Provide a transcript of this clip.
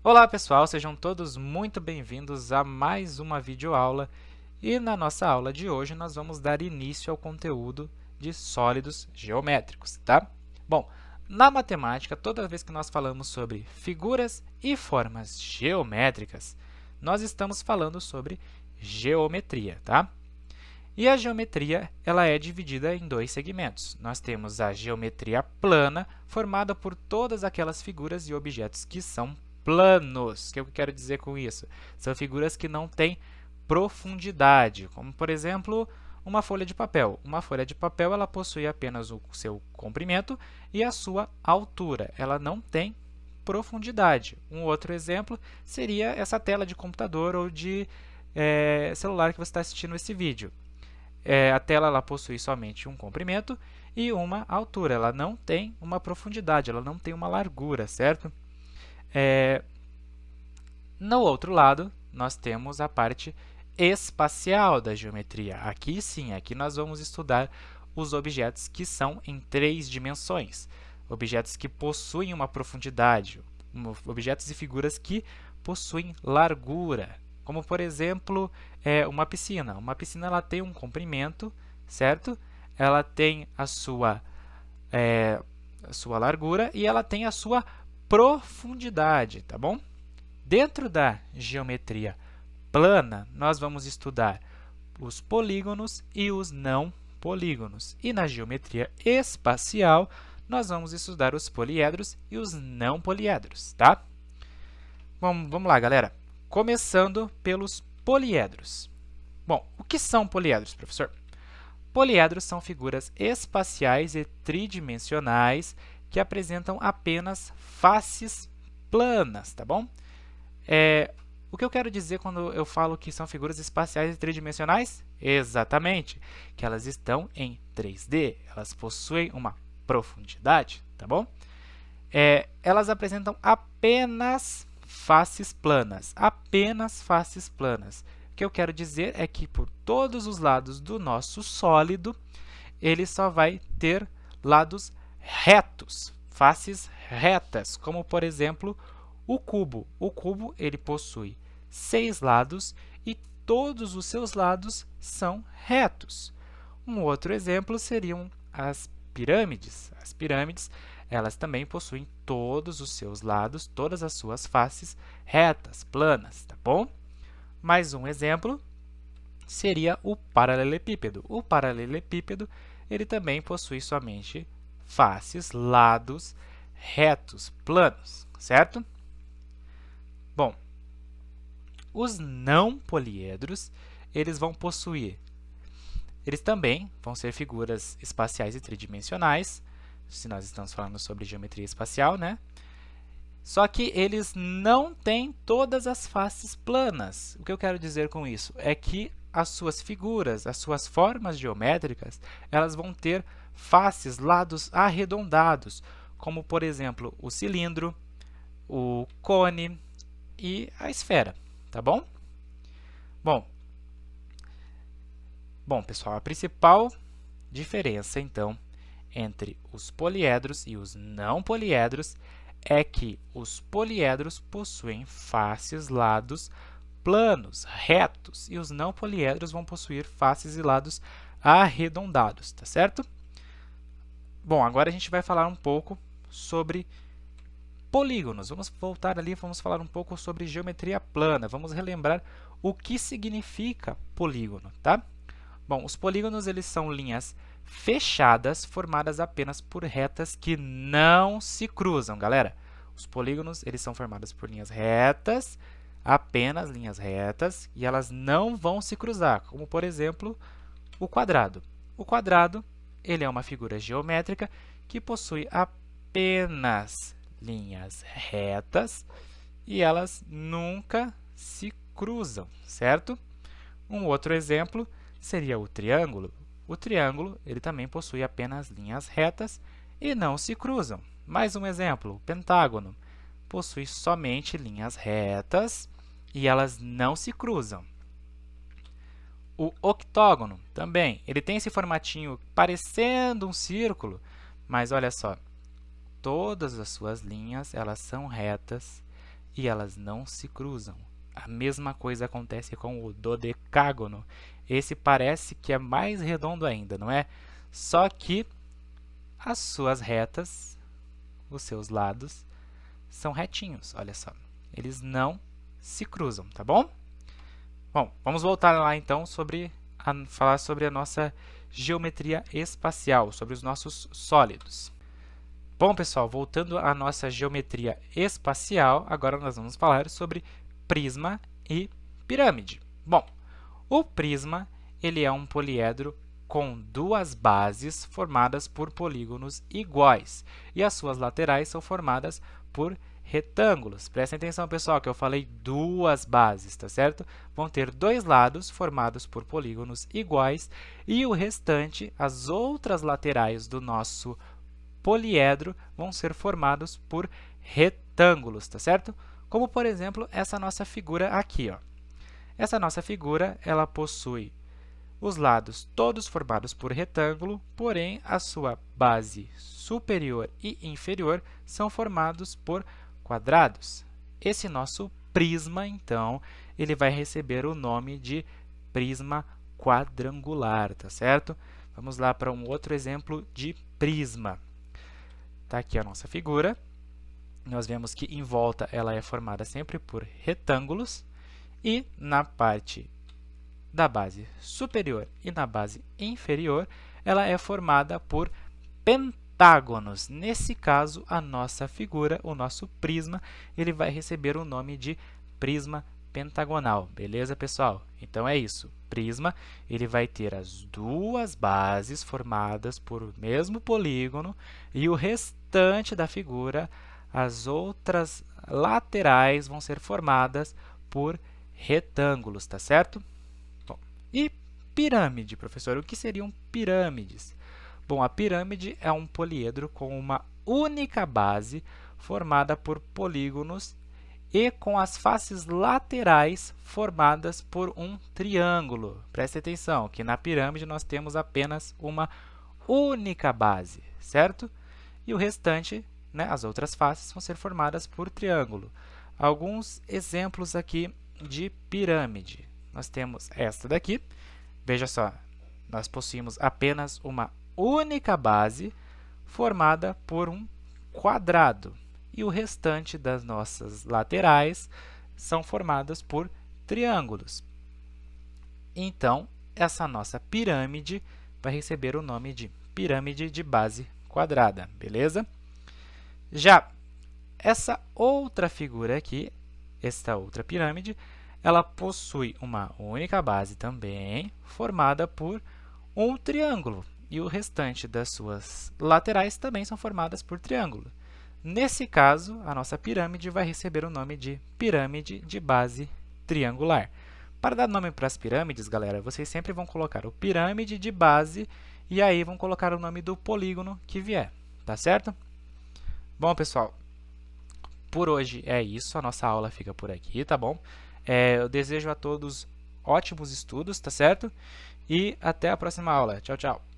Olá pessoal, sejam todos muito bem-vindos a mais uma videoaula e na nossa aula de hoje nós vamos dar início ao conteúdo de sólidos geométricos, tá? Bom, na matemática, toda vez que nós falamos sobre figuras e formas geométricas, nós estamos falando sobre geometria, tá? E a geometria ela é dividida em dois segmentos. Nós temos a geometria plana, formada por todas aquelas figuras e objetos que são planos. O que eu quero dizer com isso? São figuras que não têm profundidade, como, por exemplo, uma folha de papel. Uma folha de papel ela possui apenas o seu comprimento e a sua altura. Ela não tem profundidade. Um outro exemplo seria essa tela de computador ou de celular que você está assistindo esse vídeo. A tela ela possui somente um comprimento e uma altura. Ela não tem uma profundidade, ela não tem uma largura, certo? No outro lado, nós temos a parte espacial da geometria. Aqui sim, aqui nós vamos estudar os objetos que são em 3 dimensões. Objetos que possuem uma profundidade, objetos e figuras que possuem largura. Como, por exemplo, uma piscina. Uma piscina ela tem um comprimento, certo? Ela tem a sua largura e ela tem a sua profundidade, tá bom? Dentro da geometria plana, nós vamos estudar os polígonos e os não polígonos. E na geometria espacial, nós vamos estudar os poliedros e os não poliedros, tá? Vamos lá, galera. Começando pelos poliedros. Bom, o que são poliedros, professor? Poliedros são figuras espaciais e tridimensionais que apresentam apenas faces planas, tá bom? O que eu quero dizer quando eu falo que são figuras espaciais e tridimensionais? Exatamente, que elas estão em 3D, elas possuem uma profundidade, tá bom? Elas apresentam apenas faces planas, apenas faces planas. O que eu quero dizer é que por todos os lados do nosso sólido, ele só vai ter lados retos, faces retas, como por exemplo o cubo. O cubo ele possui 6 lados e todos os seus lados são retos. Um outro exemplo seriam as pirâmides. As pirâmides elas também possuem todos os seus lados, todas as suas faces retas, planas, tá bom? Mais um exemplo seria o paralelepípedo. O paralelepípedo ele também possui somente faces, lados retos, planos, certo? Bom, os não poliedros, eles também vão ser figuras espaciais e tridimensionais, se nós estamos falando sobre geometria espacial, né? Só que eles não têm todas as faces planas. O que eu quero dizer com isso? É que as suas figuras, as suas formas geométricas, elas vão ter faces, lados arredondados, como, por exemplo, o cilindro, o cone e a esfera, tá bom? Bom, pessoal, a principal diferença, então, entre os poliedros e os não poliedros é que os poliedros possuem faces, lados planos, retos, e os não poliedros vão possuir faces e lados arredondados, tá certo? Bom, agora a gente vai falar um pouco sobre polígonos. Vamos voltar ali, vamos falar um pouco sobre geometria plana. Vamos relembrar o que significa polígono, tá? Bom, os polígonos eles são linhas fechadas formadas apenas por retas que não se cruzam, galera. Os polígonos eles são formados por linhas retas, apenas linhas retas, e elas não vão se cruzar, como por exemplo o quadrado. O quadrado ele é uma figura geométrica que possui apenas linhas retas e elas nunca se cruzam, certo? Um outro exemplo seria o triângulo. O triângulo ele também possui apenas linhas retas e não se cruzam. Mais um exemplo, o pentágono possui somente linhas retas e elas não se cruzam. O octógono também, ele tem esse formatinho parecendo um círculo, mas olha só, todas as suas linhas elas são retas e elas não se cruzam. A mesma coisa acontece com o dodecágono. Esse parece que é mais redondo ainda, não é? Só que as suas retas, os seus lados, são retinhos, olha só. Eles não se cruzam, tá bom? Bom, vamos voltar lá então falar sobre a nossa geometria espacial, sobre os nossos sólidos. Bom, pessoal, voltando à nossa geometria espacial, agora nós vamos falar sobre prisma e pirâmide. Bom, o prisma ele é um poliedro com duas bases formadas por polígonos iguais e as suas laterais são formadas por retângulos. Prestem atenção, pessoal, que eu falei duas bases, tá certo? Vão ter dois lados formados por polígonos iguais e o restante, as outras laterais do nosso poliedro, vão ser formados por retângulos, tá certo? Como, por exemplo, essa nossa figura aqui, ó. Essa nossa figura, ela possui os lados todos formados por retângulo, porém, a sua base superior e inferior são formados por quadrados. Esse nosso prisma, então, ele vai receber o nome de prisma quadrangular, tá certo? Vamos lá para um outro exemplo de prisma. Está aqui a nossa figura. Nós vemos que em volta ela é formada sempre por retângulos e na parte da base superior e na base inferior ela é formada por pentágonos. Nesse caso, a nossa figura, o nosso prisma, ele vai receber o nome de prisma pentagonal. Beleza, pessoal? Então, é isso. Prisma, ele vai ter as duas bases formadas por o mesmo polígono e o restante da figura, as outras laterais, vão ser formadas por retângulos, tá certo? Bom, e pirâmide, professor? O que seriam pirâmides? Bom, a pirâmide é um poliedro com uma única base formada por polígonos e com as faces laterais formadas por um triângulo. Preste atenção que na pirâmide nós temos apenas uma única base, certo? E o restante, né, as outras faces, vão ser formadas por triângulo. Alguns exemplos aqui de pirâmide. Nós temos esta daqui. Veja só, nós possuímos apenas uma única base formada por um quadrado. E o restante das nossas laterais são formadas por triângulos. Então, essa nossa pirâmide vai receber o nome de pirâmide de base quadrada, beleza? Já essa outra figura aqui, esta outra pirâmide, ela possui uma única base também, formada por um triângulo. E o restante das suas laterais também são formadas por triângulo. Nesse caso, a nossa pirâmide vai receber o nome de pirâmide de base triangular. Para dar nome para as pirâmides, galera, vocês sempre vão colocar o pirâmide de base e aí vão colocar o nome do polígono que vier, tá certo? Bom, pessoal, por hoje é isso, a nossa aula fica por aqui, tá bom? Eu desejo a todos ótimos estudos, tá certo? E até a próxima aula. Tchau, tchau!